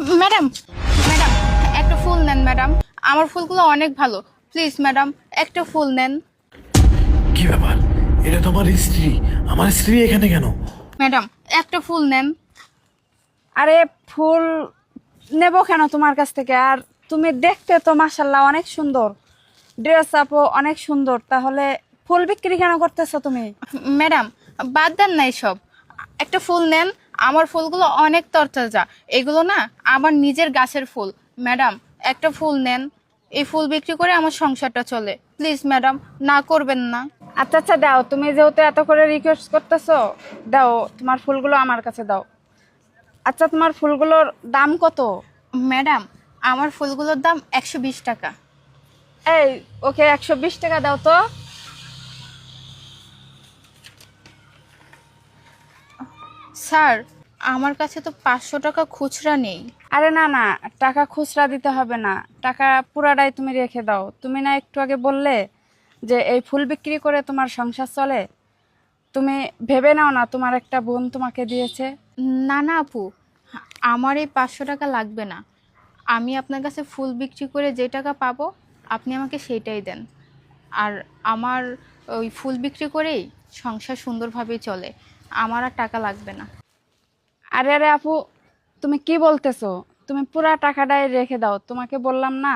Madam, madam, একটা ফুল নেন madam. আমার ফুলগুলো অনেক ভালো, প্লিজ ম্যাডাম একটা ফুল নেন। কি ব্যাপার? এটা তো আমার স্ত্রী। আমার স্ত্রী এখানে কেন? ম্যাডাম একটা ফুল নেন। আরে ফুল নেব কেন তোমার কাছ থেকে? আর তুমি দেখতে তো মাশাল্লাহ অনেক সুন্দর, ড্রেস আপও অনেক সুন্দর, তাহলে ফুল বিক্রি কেন করতেছো তুমি? ম্যাডাম বাদ দেন না এসব, একটা ফুল নেন। আমার ফুলগুলো অনেক তরতাজা, এগুলো না আমার নিজের গাছের ফুল। ম্যাডাম একটা ফুল নেন, এই ফুল বিক্রি করে আমার সংসারটা চলে, প্লিজ ম্যাডাম না করবেন না। আচ্ছা আচ্ছা দাও, তুমি যেহেতু এত করে রিকোয়েস্ট করতেছো, দাও তোমার ফুলগুলো আমার কাছে দাও। আচ্ছা তোমার ফুলগুলোর দাম কত? ম্যাডাম আমার ফুলগুলোর দাম 120 টাকা। এই ওকে 120 টাকা দাও তো। স্যার আমার কাছে তো 500 টাকা খুচরা নেই। আরে না না, টাকা খুচরা দিতে হবে না, টাকা পুরাটাই তুমি রেখে দাও। তুমি না একটু আগে বললে যে এই ফুল বিক্রি করে তোমার সংসার চলে? তুমি ভেবে নাও না তোমার একটা বোন তোমাকে দিয়েছে। না না আপু, আমার এই 500 টাকা লাগবে না। আমি আপনার কাছে ফুল বিক্রি করে যে টাকা পাবো আপনি আমাকে সেইটাই দেন। আর আমার ওই ফুল বিক্রি করেই সংসার সুন্দরভাবেই চলে, আমার আর টাকা লাগবে না। আরে আরে আপু, তুমি কি বলতেছো? তুমি পুরা টাকাটাই রেখে দাও, তোমাকে বললাম না,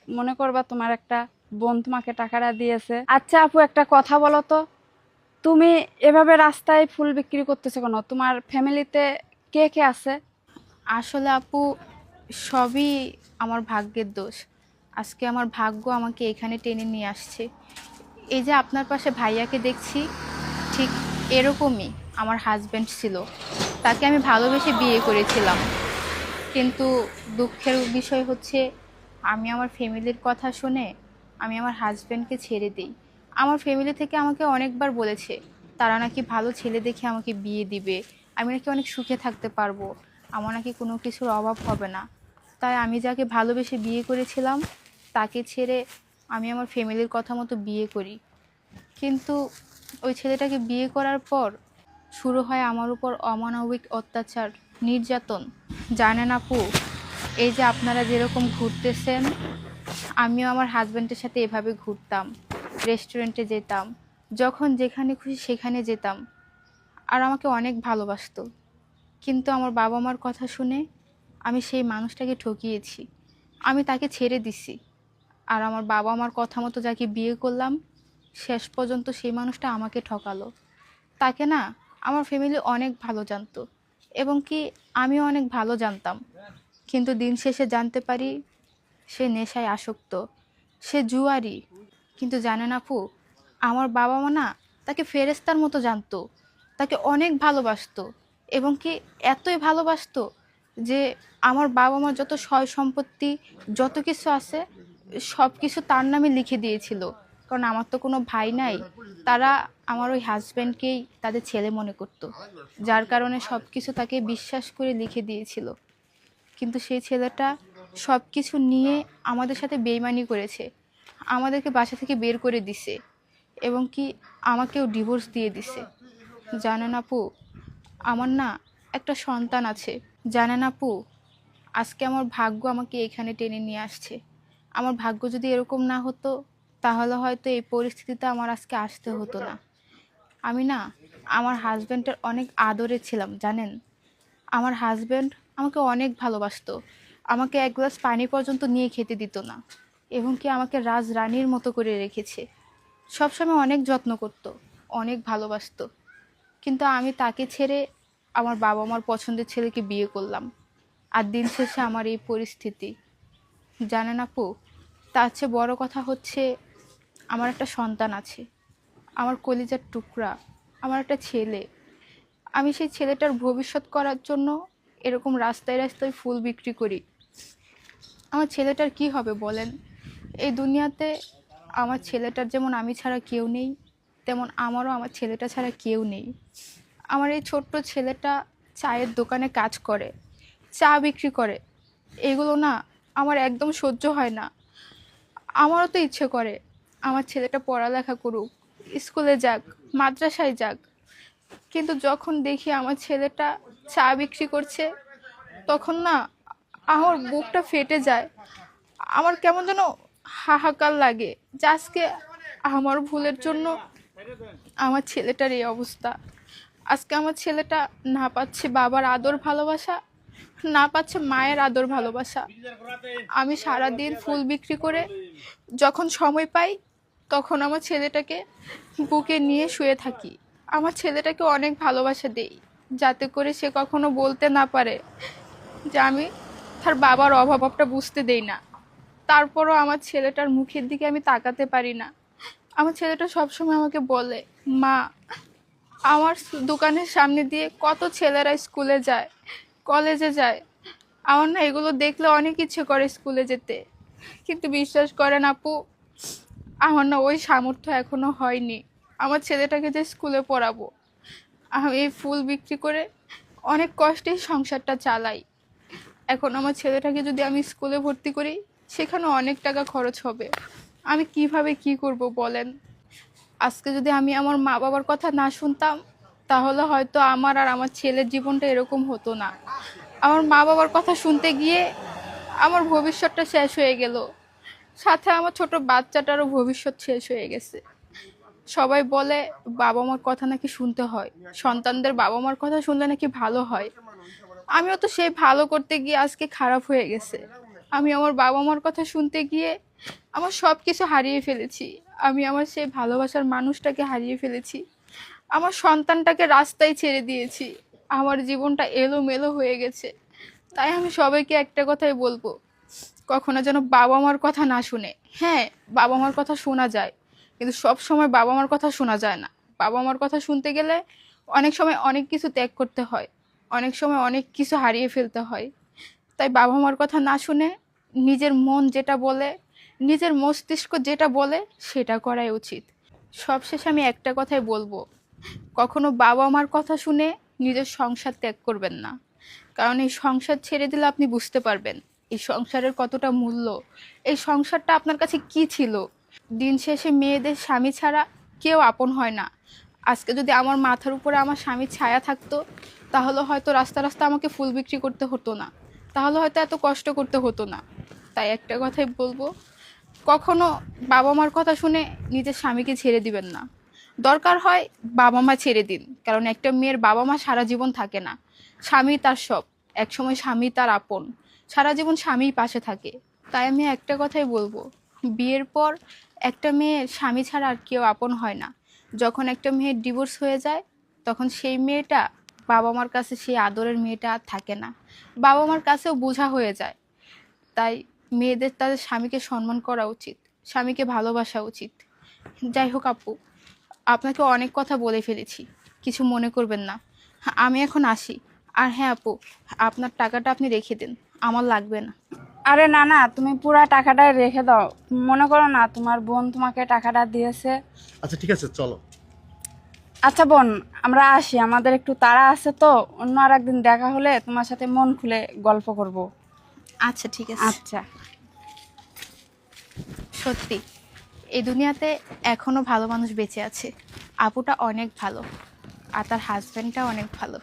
মনে করবা তোমার একটা বোন তোমাকে টাকাটা দিয়েছে। আচ্ছা আপু, একটা কথা বলো তো, তুমি এভাবে রাস্তায় ফুল বিক্রি করতেছো কেন? তোমার ফ্যামিলিতে কে কে আছে? আসলে আপু সবই আমার ভাগ্যের দোষ। আজকে আমার ভাগ্য আমাকে এখানে টেনে নিয়ে আসছে। এই যে আপনার পাশে ভাইয়াকে দেখছি, ঠিক এরকমই আমার হাজব্যান্ড ছিল। তাকে আমি ভালোবেসে বিয়ে করেছিলাম, কিন্তু দুঃখের বিষয় হচ্ছে আমি আমার ফ্যামিলির কথা শুনে আমি আমার হাজব্যান্ডকে ছেড়ে দিই। আমার ফ্যামিলি থেকে আমাকে অনেকবার বলেছে তারা নাকি ভালো ছেলে দেখে আমাকে বিয়ে দিবে, আমি নাকি অনেক সুখে থাকতে পারবো, আমার নাকি কোনো কিছুর অভাব হবে না। তাই আমি যাকে ভালোবেসে বিয়ে করেছিলাম তাকে ছেড়ে আমি আমার ফ্যামিলির কথা মতো বিয়ে করি। কিন্তু ওই ছেলেটাকে বিয়ে করার পর শুরু হয় আমার উপর অমানবিক অত্যাচার, নির্যাতন। জানেন আপু, এই যে আপনারা যেরকম ঘুরতেছেন আমিও আমার হাজব্যান্ডের সাথে এভাবে ঘুরতাম, রেস্টুরেন্টে যেতাম, যখন যেখানে খুশি সেখানে যেতাম। আর আমাকে অনেক ভালোবাসতো, কিন্তু আমার বাবা মার কথা শুনে আমি সেই মানুষটাকে ঠকিয়েছি, আমি তাকে ছেড়ে দিছি। আর আমার বাবা মার কথা মতো যাকে বিয়ে করলাম শেষ পর্যন্ত সেই মানুষটা আমাকে ঠকালো। তাকে না আমার ফ্যামিলি অনেক ভালো জানতো, এবং কি আমিও অনেক ভালো জানতাম। কিন্তু দিন শেষে জানতে পারি সে নেশায় আসক্ত, সে জুয়ারি। কিন্তু জানেন আপু, আমার বাবা মা না তাকে ফেরেস্তার মতো জানতো, তাকে অনেক ভালোবাসতো, এবং কি এতই ভালোবাসতো যে আমার বাবা মা যত সয় সম্পত্তি যত কিছু আছে সব কিছু তার নামে লিখে দিয়েছিল। কারণ আমার তো কোনো ভাই নাই, তারা আমার ওই হাজব্যান্ডকেই তাদের ছেলে মনে করতো, যার কারণে সব কিছু তাকে বিশ্বাস করে লিখে দিয়েছিল। কিন্তু সেই ছেলেটা সব কিছু নিয়ে আমাদের সাথে বেইমানি করেছে, আমাদেরকে বাসা থেকে বের করে দিছে, এবং কি আমাকেও ডিভোর্স দিয়ে দিছে। জানেন আপু, আমার না একটা সন্তান আছে। জানেন আপু, আজকে আমার ভাগ্য আমাকে এখানে টেনে নিয়ে আসছে। আমার ভাগ্য যদি এরকম না হতো তাহলে হয়তো এই পরিস্থিতিতে আমার আজকে আসতে হতো না। আমি না আমার হাজব্যান্ডের অনেক আদরে ছিলাম জানেন। আমার হাজব্যান্ড আমাকে অনেক ভালোবাসতো, আমাকে এক গ্লাস পানি পর্যন্ত নিয়ে খেতে দিত না, এবং কি আমাকে রাজরানীর মতো করে রেখেছে, সবসময় অনেক যত্ন করত, অনেক ভালোবাসতো। কিন্তু আমি তাকে ছেড়ে আমার বাবা মার পছন্দের ছেলেকে বিয়ে করলাম, আর দিন শেষে আমার এই পরিস্থিতি। জানেন আপু, তার চেয়ে বড় কথা হচ্ছে আমার একটা সন্তান আছে, আমার কলিজার টুকরা, আমার একটা ছেলে। আমি সেই ছেলেটার ভবিষ্যৎ করার জন্য এরকম রাস্তায় রাস্তায় ফুল বিক্রি করি। আমার ছেলেটার কি হবে বলেন? এই দুনিয়াতে আমার ছেলেটার যেমন আমি ছাড়া কেউ নেই, তেমন আমারও আমার ছেলেটা ছাড়া কেউ নেই। আমার এই ছোট্ট ছেলেটা চায়ের দোকানে কাজ করে, চা বিক্রি করে, এগুলো না আমার একদম সহ্য হয় না। আমারও তো ইচ্ছে করে আমার ছেলেটা পড়ালেখা করুক, স্কুলে যাক, মাদ্রাসায় যাক, কিন্তু যখন দেখি আমার ছেলেটা চা বিক্রি করছে তখন না আমার বুকটা ফেটে যায়। আমার কেমন যেন হাহাকার লাগে যে আজকে আমার ভুলের জন্য আমার ছেলেটার এই অবস্থা। আজকে আমার ছেলেটা না পাচ্ছে বাবার আদর ভালোবাসা, না পাচ্ছে মায়ের আদর ভালোবাসা। আমি সারাদিন ফুল বিক্রি করে যখন সময় পাই তখন আমার ছেলেটাকে বুকে নিয়ে শুয়ে থাকি। আমার ছেলেটাকে অনেক ভালোবাসা দেই যাতে করে সে কখনো বলতে না পারে যে আমি তার বাবার অভাবটা বুঝতে দেই না। তারপরও আমার ছেলেটার মুখের দিকে আমি তাকাতে পারি না। আমার ছেলেটা সবসময় আমাকে বলে, মা, আমার দোকানের সামনে দিয়ে কত ছেলেরা স্কুলে যায়, কলেজে যায়, আমার না এগুলো দেখলে অনেক ইচ্ছে করে স্কুলে যেতে। কিন্তু বিশ্বাস করেন আপু, আমার না ওই সামর্থ্য এখনো হয়নি আমার ছেলেটাকে যে স্কুলে পড়াবো। আমি এই ফুল বিক্রি করে অনেক কষ্টেই সংসারটা চালাই। এখন আমার ছেলেটাকে যদি আমি স্কুলে ভর্তি করি সেখানে অনেক টাকা খরচ হবে। আমি কিভাবে কি করব বলেন? আজকে যদি আমি আমার মা বাবার কথা না শুনতাম তাহলে হয়তো আমার আর আমার ছেলের জীবনটা এরকম হতো না। আমার মা বাবার কথা শুনতে গিয়ে আমার ভবিষ্যৎটা শেষ হয়ে গেল, সাথে আমার ছোট বাচ্চাটারও ভবিষ্যৎ শেষ হয়ে গেছে। সবাই বলে বাবা মার কথা নাকি শুনতে হয়, সন্তানদের বাবা মার কথা শুনলে নাকি ভালো হয়। আমিও তো সেই ভালো করতে গিয়ে আজকে খারাপ হয়ে গেছে। আমি আমার বাবা মার কথা শুনতে গিয়ে আমার সব কিছু হারিয়ে ফেলেছি। আমি আমার সেই ভালোবাসার মানুষটাকে হারিয়ে ফেলেছি। আমার সন্তানটাকে রাস্তায় ছেড়ে দিয়েছি। আমার জীবনটা এলোমেলো হয়ে গেছে। তাই আমি সবাইকে একটা কথাই বলবো, কখনো যেন বাবা মার কথা না শুনে। হ্যাঁ, বাবা মার কথা শোনা যায়, কিন্তু সব সময় বাবা মার কথা শোনা যায় না। বাবা মার কথা শুনতে গেলে অনেক সময় অনেক কিছু ত্যাগ করতে হয়, অনেক সময় অনেক কিছু হারিয়ে ফেলতে হয়। তাই বাবা মার কথা না শুনে নিজের মন যেটা বলে, নিজের মস্তিষ্ক যেটা বলে সেটা করাই উচিত। সবশেষে আমি একটা কথাই বলবো, কখনো বাবা মার কথা শুনে নিজের সংসার ত্যাগ করবেন না। কারণ এই সংসার ছেড়ে দিলে আপনি বুঝতে পারবেন এই সংসারের কতটা মূল্য, এই সংসারটা আপনার কাছে কি ছিল। দিন শেষে মেয়েদের স্বামী ছাড়া কেউ আপন হয় না। আজকে যদি আমার মাথার উপরে আমার স্বামীর ছায়া থাকতো তাহলে হয়তো রাস্তা রাস্তা আমাকে ফুল বিক্রি করতে হতো না, তাহলে হয়তো এত কষ্ট করতে হতো না। তাই একটা কথাই বলবো, কখনো বাবা মার কথা শুনে নিজের স্বামীকে ছেড়ে দিবেন না। দরকার হয় বাবা মা ছেড়ে দিন, কারণ একটা মেয়ের বাবা মা সারা জীবন থাকে না। স্বামী তার সব, একসময় স্বামী তার আপন, সারা জীবন স্বামীই পাশে থাকে। তাই আমি একটা কথাই বলবো, বিয়ের পর একটা মেয়ের স্বামী ছাড়া আর কেউ আপন হয় না। যখন একটা মেয়ের ডিভোর্স হয়ে যায় তখন সেই মেয়েটা বাবা মার কাছে সেই আদরের মেয়েটা আর থাকে না, বাবা মার কাছেও বোঝা হয়ে যায়। তাই মেয়েদের তাদের স্বামীকে সম্মান করা উচিত, স্বামীকে ভালোবাসা উচিত। যাই হোক আপু, আপনাকে অনেক কথা বলে ফেলেছি, কিছু মনে করবেন না। আমি এখন আসি। আর হ্যাঁ আপু, আপনার টাকাটা আপনি রেখে দিন, আমার লাগবে না। আরে না না, তুমি পুরা টাকাটাই রেখে দাও। মনে করো না তোমার বোন তোমাকে টাকাটা দিয়েছে। আচ্ছা ঠিক আছে, চলো। আচ্ছা বোন, আমরা আসি, আমাদের একটু তাড়া আছে তো। অন্য আর একদিন দেখা হলে তোমার সাথে মন খুলে গল্প করব। আচ্ছা ঠিক আছে। আচ্ছা। সত্যি এই দুনিয়াতে এখনো ভালো মানুষ বেঁচে আছে। আপুটা অনেক ভালো আর তার হাজবেন্ডটা অনেক ভালো।